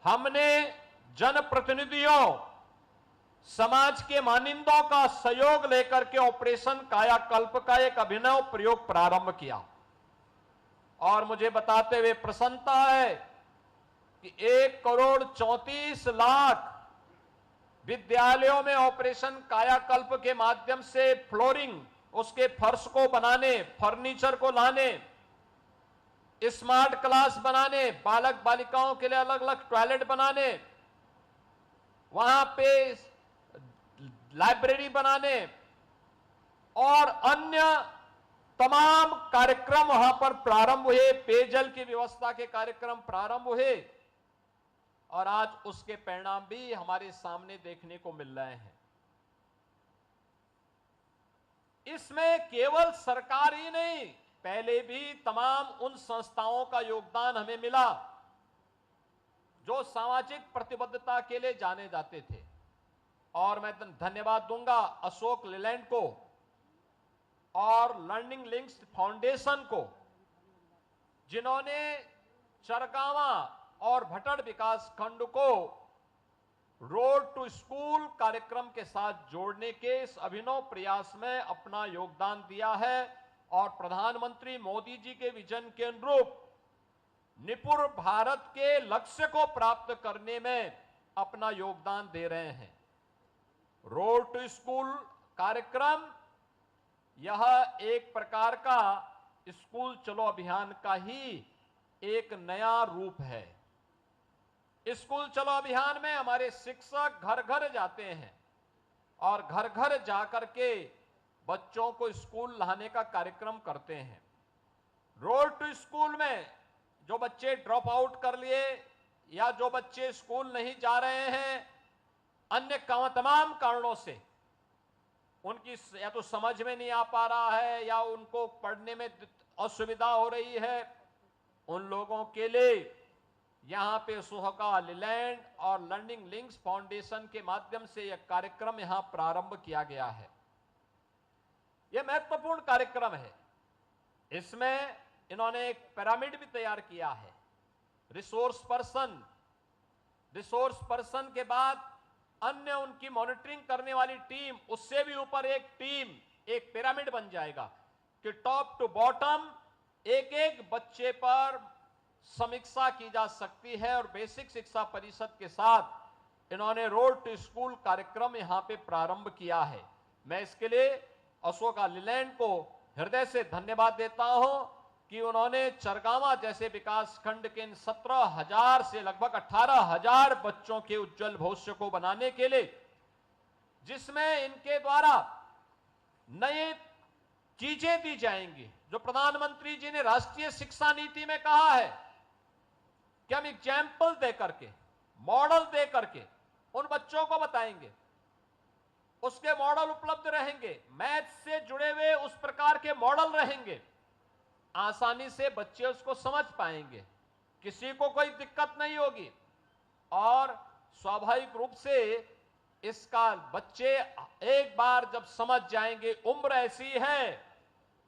हमने जनप्रतिनिधियों, समाज के मानिंदों का सहयोग लेकर के ऑपरेशन कायाकल्प का एक अभिनव प्रयोग प्रारंभ किया और मुझे बताते हुए प्रसन्नता है कि 1,34,00,000 विद्यालयों में ऑपरेशन कायाकल्प के माध्यम से फ्लोरिंग, उसके फर्श को बनाने, फर्नीचर को लाने, स्मार्ट क्लास बनाने, बालक बालिकाओं के लिए अलग अलग टॉयलेट बनाने, वहां पे लाइब्रेरी बनाने और अन्य तमाम कार्यक्रम वहां पर प्रारंभ हुए। पेयजल की व्यवस्था के कार्यक्रम प्रारंभ हुए और आज उसके परिणाम भी हमारे सामने देखने को मिल रहे हैं। इसमें केवल सरकार ही नहीं, पहले भी तमाम उन संस्थाओं का योगदान हमें मिला जो सामाजिक प्रतिबद्धता के लिए जाने जाते थे। और मैं धन्यवाद दूंगा अशोक लीलैंड को और लर्निंग लिंक्स फाउंडेशन को, जिन्होंने चरगावा और भटड़ विकास खंड को रोड टू स्कूल कार्यक्रम के साथ जोड़ने के इस अभिनव प्रयास में अपना योगदान दिया है और प्रधानमंत्री मोदी जी के विजन के अनुरूप निपुण भारत के लक्ष्य को प्राप्त करने में अपना योगदान दे रहे हैं। रोड टू स्कूल कार्यक्रम यह एक प्रकार का स्कूल चलो अभियान का ही एक नया रूप है। स्कूल चलो अभियान में हमारे शिक्षक घर घर जाते हैं और घर घर जाकर के बच्चों को स्कूल लाने का कार्यक्रम करते हैं। रोड टू स्कूल में जो बच्चे ड्रॉप आउट कर लिए या जो बच्चे स्कूल नहीं जा रहे हैं अन्य तमाम कारणों से, उनकी या तो समझ में नहीं आ पा रहा है या उनको पढ़ने में असुविधा हो रही है, उन लोगों के लिए यहां पे अशोक लीलैंड और लर्निंग लिंक्स फाउंडेशन के माध्यम से यह कार्यक्रम यहां प्रारंभ किया गया है। यह महत्वपूर्ण कार्यक्रम है। इसमें इन्होंने एक पिरामिड भी तैयार किया है। रिसोर्स पर्सन के बाद अन्य उनकी मॉनिटरिंग करने वाली टीम, उससे भी ऊपर एक टीम, एक पिरामिड बन जाएगा कि टॉप टू बॉटम एक एक बच्चे पर समीक्षा की जा सकती है। और बेसिक शिक्षा परिषद के साथ इन्होंने रोड टू स्कूल कार्यक्रम यहां पे प्रारंभ किया है। मैं इसके लिए अशोक लीलैंड को हृदय से धन्यवाद देता हूं कि उन्होंने चरगावा जैसे विकास खंड के इन 17,000 से लगभग 18,000 बच्चों के उज्जवल भविष्य को बनाने के लिए, जिसमें इनके द्वारा नई चीजें दी जाएंगी, जो प्रधानमंत्री जी ने राष्ट्रीय शिक्षा नीति में कहा है कि हम एग्जाम्पल दे करके, मॉडल दे करके उन बच्चों को बताएंगे। उसके मॉडल उपलब्ध रहेंगे, मैथ से जुड़े हुए उस प्रकार के मॉडल रहेंगे, आसानी से बच्चे उसको समझ पाएंगे, किसी को कोई दिक्कत नहीं होगी। और स्वाभाविक रूप से इसका बच्चे एक बार जब समझ जाएंगे, उम्र ऐसी है,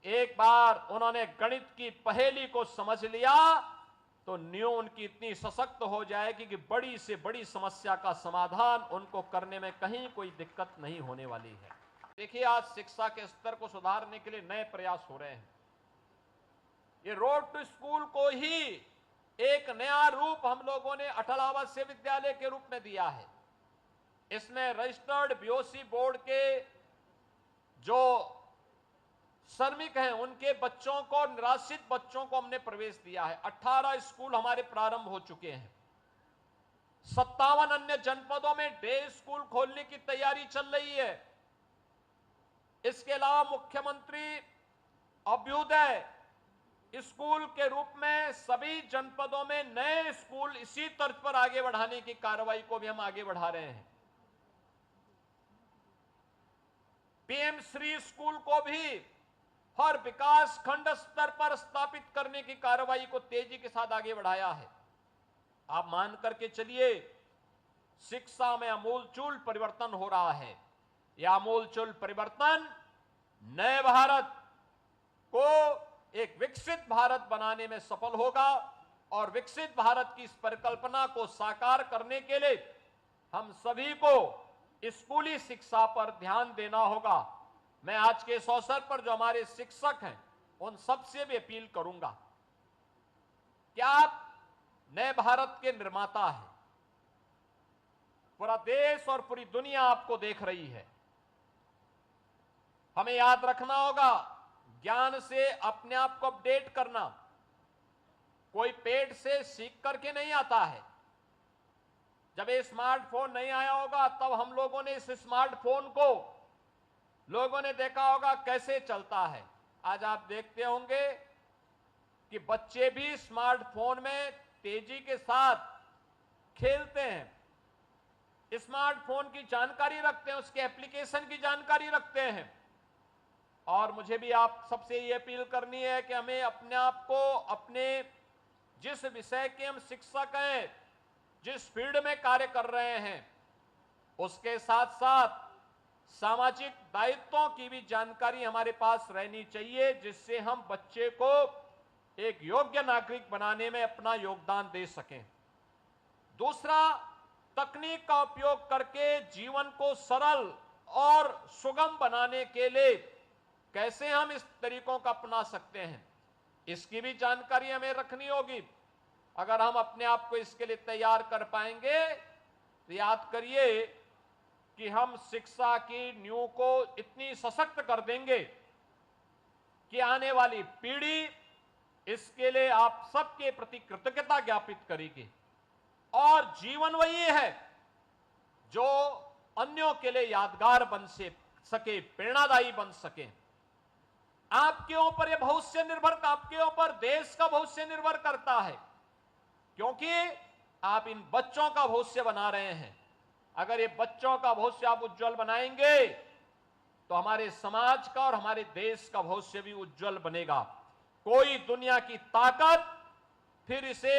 एक बार उन्होंने गणित की पहेली को समझ लिया तो नींव उनकी इतनी सशक्त हो जाएगी कि बड़ी से बड़ी समस्या का समाधान उनको करने में कहीं कोई दिक्कत नहीं होने वाली है। देखिए, आज शिक्षा के स्तर को सुधारने के लिए नए प्रयास हो रहे हैं। ये रोड टू स्कूल को ही एक नया रूप हम लोगों ने अटल आवासीय विद्यालय के रूप में दिया है। इसमें रजिस्टर्ड बीओसी बोर्ड के जो श्रमिक हैं उनके बच्चों को, निराश्रित बच्चों को हमने प्रवेश दिया है। 18 स्कूल हमारे प्रारंभ हो चुके हैं। 57 अन्य जनपदों में डे स्कूल खोलने की तैयारी चल रही है। इसके अलावा मुख्यमंत्री अभ्युदय स्कूल के रूप में सभी जनपदों में नए स्कूल इसी तर्ज पर आगे बढ़ाने की कार्रवाई को भी हम आगे बढ़ा रहे हैं। पीएम श्री स्कूल को भी हर विकास खंड स्तर पर स्थापित करने की कार्रवाई को तेजी के साथ आगे बढ़ाया है। आप मान करके चलिए, शिक्षा में आमूलचूल परिवर्तन हो रहा है। यह आमूलचूल परिवर्तन नए भारत को एक विकसित भारत बनाने में सफल होगा। और विकसित भारत की इस परिकल्पना को साकार करने के लिए हम सभी को स्कूली शिक्षा पर ध्यान देना होगा। मैं आज के इस अवसर पर जो हमारे शिक्षक हैं उन सबसे भी अपील करूंगा कि आप नए भारत के निर्माता हैं। पूरा देश और पूरी दुनिया आपको देख रही है। हमें याद रखना होगा, ज्ञान से अपने आप को अपडेट करना कोई पेट से सीख करके नहीं आता है। जब ये स्मार्टफोन नहीं आया होगा तब हम लोगों ने इस स्मार्टफोन को लोगों ने देखा होगा कैसे चलता है। आज आप देखते होंगे कि बच्चे भी स्मार्टफोन में तेजी के साथ खेलते हैं, स्मार्टफोन की जानकारी रखते हैं, उसके एप्लीकेशन की जानकारी रखते हैं। और मुझे भी आप सबसे ये अपील करनी है कि हमें अपने आप को अपने जिस विषय के हम शिक्षक हैं, जिस फील्ड में कार्य कर रहे हैं, उसके साथ साथ सामाजिक दायित्वों की भी जानकारी हमारे पास रहनी चाहिए, जिससे हम बच्चे को एक योग्य नागरिक बनाने में अपना योगदान दे सकें। दूसरा, तकनीक का उपयोग करके जीवन को सरल और सुगम बनाने के लिए कैसे हम इस तरीकों का अपना सकते हैं, इसकी भी जानकारी हमें रखनी होगी। अगर हम अपने आप को इसके लिए तैयार कर पाएंगे तो याद करिए कि हम शिक्षा की नींव को इतनी सशक्त कर देंगे कि आने वाली पीढ़ी इसके लिए आप सबके प्रति कृतज्ञता ज्ञापित करेगी। और जीवन वही है जो अन्यों के लिए यादगार बन सके, प्रेरणादायी बन सके। आपके ऊपर यह भविष्य निर्भर, आपके ऊपर देश का भविष्य निर्भर करता है, क्योंकि आप इन बच्चों का भविष्य बना रहे हैं। अगर ये बच्चों का भविष्य आप उज्जवल बनाएंगे तो हमारे समाज का और हमारे देश का भविष्य भी उज्जवल बनेगा। कोई दुनिया की ताकत फिर इसे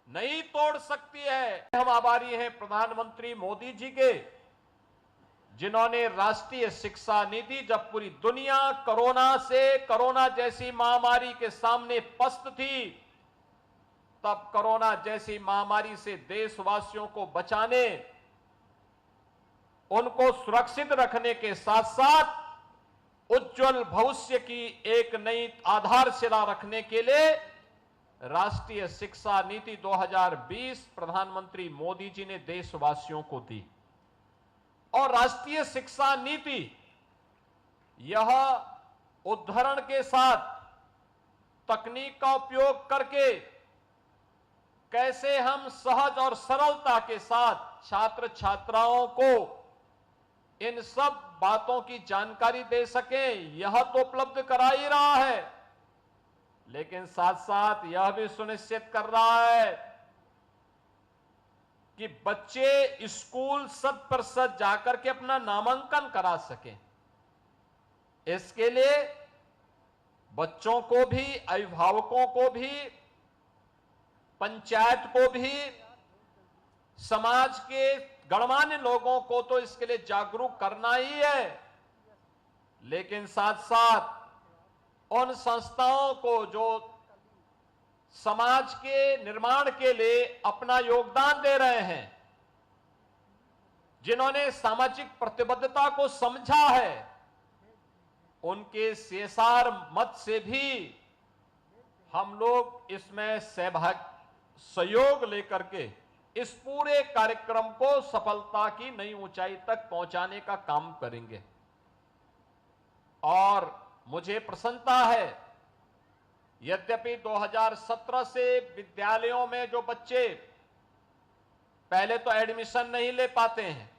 नहीं तोड़ सकती है। हम आभारी हैं प्रधानमंत्री मोदी जी के, जिन्होंने राष्ट्रीय शिक्षा नीति, जब पूरी दुनिया कोरोना जैसी महामारी के सामने पस्त थी, तब कोरोना जैसी महामारी से देशवासियों को बचाने, उनको सुरक्षित रखने के साथ साथ उज्जवल भविष्य की एक नई आधारशिला रखने के लिए राष्ट्रीय शिक्षा नीति 2020 प्रधानमंत्री मोदी जी ने देशवासियों को दी। और राष्ट्रीय शिक्षा नीति यह उद्धरण के साथ तकनीक का उपयोग करके कैसे हम सहज और सरलता के साथ छात्र छात्राओं को इन सब बातों की जानकारी दे सकें, यह तो उपलब्ध करा ही रहा है, लेकिन साथ साथ यह भी सुनिश्चित कर रहा है कि बच्चे स्कूल 100% जाकर के अपना नामांकन करा सकें। इसके लिए बच्चों को भी, अभिभावकों को भी, पंचायत को भी, समाज के गणमान्य लोगों को तो इसके लिए जागरूक करना ही है, लेकिन साथ साथ उन संस्थाओं को जो समाज के निर्माण के लिए अपना योगदान दे रहे हैं, जिन्होंने सामाजिक प्रतिबद्धता को समझा है, उनके CSR मत से भी हम लोग इसमें सहयोग लेकर के इस पूरे कार्यक्रम को सफलता की नई ऊंचाई तक पहुंचाने का काम करेंगे। और मुझे प्रसन्नता है, यद्यपि 2017 से विद्यालयों में जो बच्चे पहले तो एडमिशन नहीं ले पाते हैं,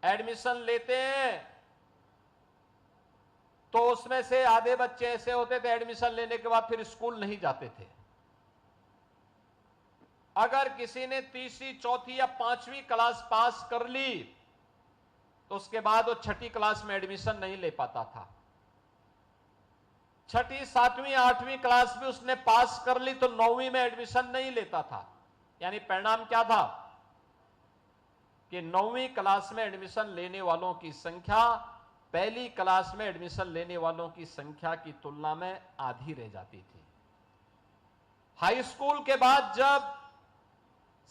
एडमिशन लेते हैं तो उसमें से आधे बच्चे ऐसे होते थे एडमिशन लेने के बाद फिर स्कूल नहीं जाते थे। अगर किसी ने तीसरी, चौथी या 5वीं क्लास पास कर ली तो उसके बाद वो 6ठी क्लास में एडमिशन नहीं ले पाता था। 6ठी, 7वीं, 8वीं क्लास भी उसने पास कर ली तो 9वीं में एडमिशन नहीं लेता था। यानी परिणाम क्या था कि 9वीं क्लास में एडमिशन लेने वालों की संख्या पहली क्लास में एडमिशन लेने वालों की संख्या की तुलना में आधी रह जाती थी। हाई स्कूल के बाद जब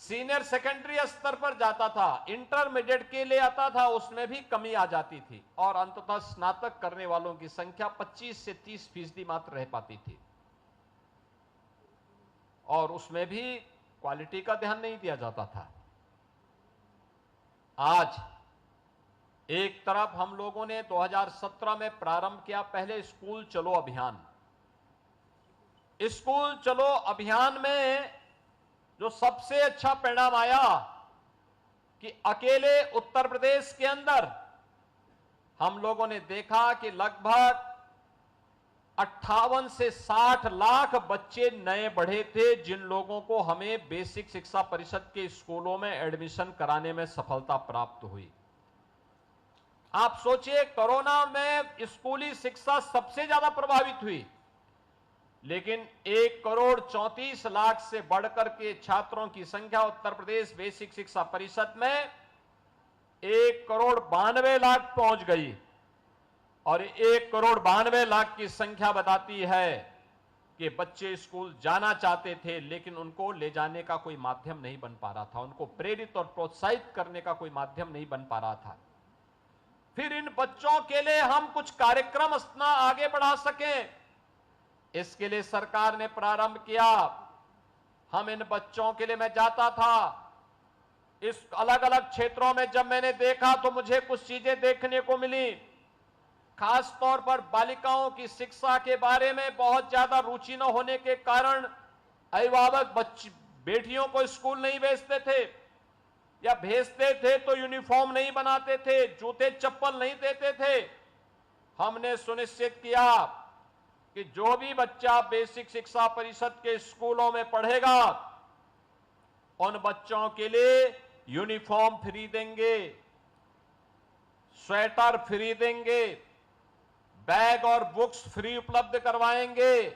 सीनियर सेकेंडरी स्तर पर जाता था, इंटरमीडिएट के लिए आता था, उसमें भी कमी आ जाती थी और अंततः स्नातक करने वालों की संख्या 25 से 30% मात्र रह पाती थी और उसमें भी क्वालिटी का ध्यान नहीं दिया जाता था। आज एक तरफ हम लोगों ने 2017 में प्रारंभ किया पहले स्कूल चलो अभियान। स्कूल चलो अभियान में जो सबसे अच्छा परिणाम आया कि अकेले उत्तर प्रदेश के अंदर हम लोगों ने देखा कि लगभग 58 से 60 लाख बच्चे नए बढ़े थे जिन लोगों को हमें बेसिक शिक्षा परिषद के स्कूलों में एडमिशन कराने में सफलता प्राप्त हुई। आप सोचिए, कोरोना में स्कूली शिक्षा सबसे ज्यादा प्रभावित हुई, लेकिन 1,34,00,000 से बढ़कर के छात्रों की संख्या उत्तर प्रदेश बेसिक शिक्षा परिषद में 1,92,00,000 पहुंच गई और 1,92,00,000 की संख्या बताती है कि बच्चे स्कूल जाना चाहते थे लेकिन उनको ले जाने का कोई माध्यम नहीं बन पा रहा था, उनको प्रेरित और प्रोत्साहित करने का कोई माध्यम नहीं बन पा रहा था। फिर इन बच्चों के लिए हम कुछ कार्यक्रम अपना आगे बढ़ा सकें, इसके लिए सरकार ने प्रारंभ किया। हम इन बच्चों के लिए, मैं जाता था इस अलग अलग क्षेत्रों में, जब मैंने देखा तो मुझे कुछ चीजें देखने को मिली। खास तौर पर बालिकाओं की शिक्षा के बारे में बहुत ज्यादा रुचि न होने के कारण अभिभावक बेटियों को स्कूल नहीं भेजते थे या भेजते थे तो यूनिफॉर्म नहीं बनाते थे, जूते चप्पल नहीं देते थे। हमने सुनिश्चित किया कि जो भी बच्चा बेसिक शिक्षा परिषद के स्कूलों में पढ़ेगा उन बच्चों के लिए यूनिफॉर्म फ्री देंगे, स्वेटर फ्री देंगे, बैग और बुक्स फ्री उपलब्ध करवाएंगे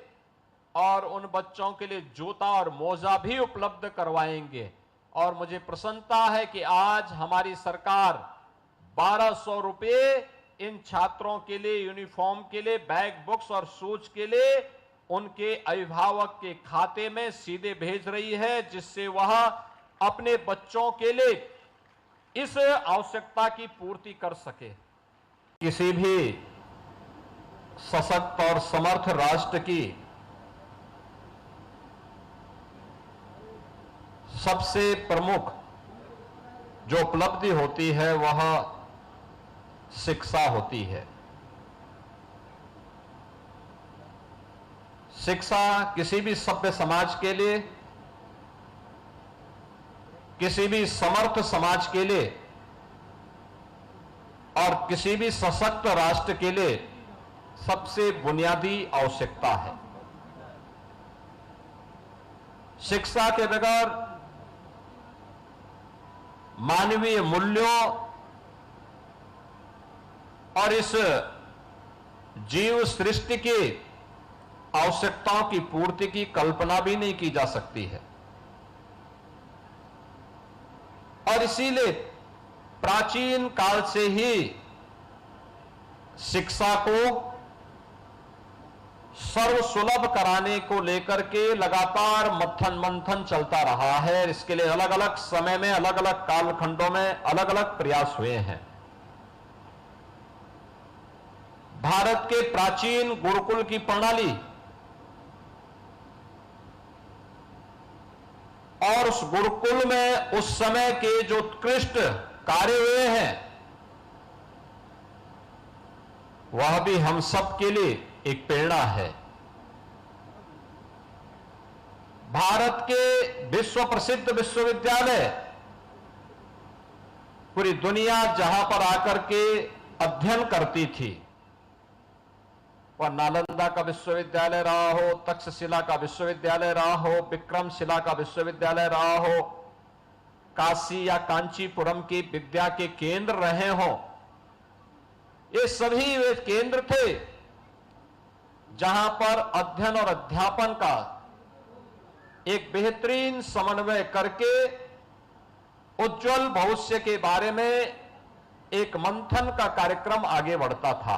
और उन बच्चों के लिए जूता और मोजा भी उपलब्ध करवाएंगे। और मुझे प्रसन्नता है कि आज हमारी सरकार 1,200 रुपये इन छात्रों के लिए, यूनिफॉर्म के लिए, बैग, बुक्स और शूज के लिए उनके अभिभावक के खाते में सीधे भेज रही है, जिससे वह अपने बच्चों के लिए इस आवश्यकता की पूर्ति कर सके। किसी भी सशक्त और समर्थ राष्ट्र की सबसे प्रमुख जो उपलब्धि होती है वह शिक्षा होती है। शिक्षा किसी भी सभ्य समाज के लिए, किसी भी समर्थ समाज के लिए और किसी भी सशक्त राष्ट्र के लिए सबसे बुनियादी आवश्यकता है। शिक्षा के बगैर मानवीय मूल्यों और इस जीव सृष्टि की आवश्यकताओं की पूर्ति की कल्पना भी नहीं की जा सकती है। और इसीलिए प्राचीन काल से ही शिक्षा को सर्वसुलभ कराने को लेकर के लगातार मंथन चलता रहा है। इसके लिए अलग अलग समय में, अलग अलग कालखंडों में अलग अलग प्रयास हुए हैं। भारत के प्राचीन गुरुकुल की प्रणाली और उस गुरुकुल में उस समय के जो उत्कृष्ट कार्य हुए हैं वह भी हम सब के लिए एक प्रेरणा है। भारत के विश्व प्रसिद्ध विश्वविद्यालय पूरी दुनिया जहां पर आकर के अध्ययन करती थी, वह नालंदा का विश्वविद्यालय रहा हो, तक्षशिला का विश्वविद्यालय रहा हो, विक्रमशिला का विश्वविद्यालय रहा हो, काशी या कांचीपुरम की विद्या के केंद्र रहे हो, ये सभी वे केंद्र थे जहां पर अध्ययन और अध्यापन का एक बेहतरीन समन्वय करके उज्जवल भविष्य के बारे में एक मंथन का कार्यक्रम आगे बढ़ता था।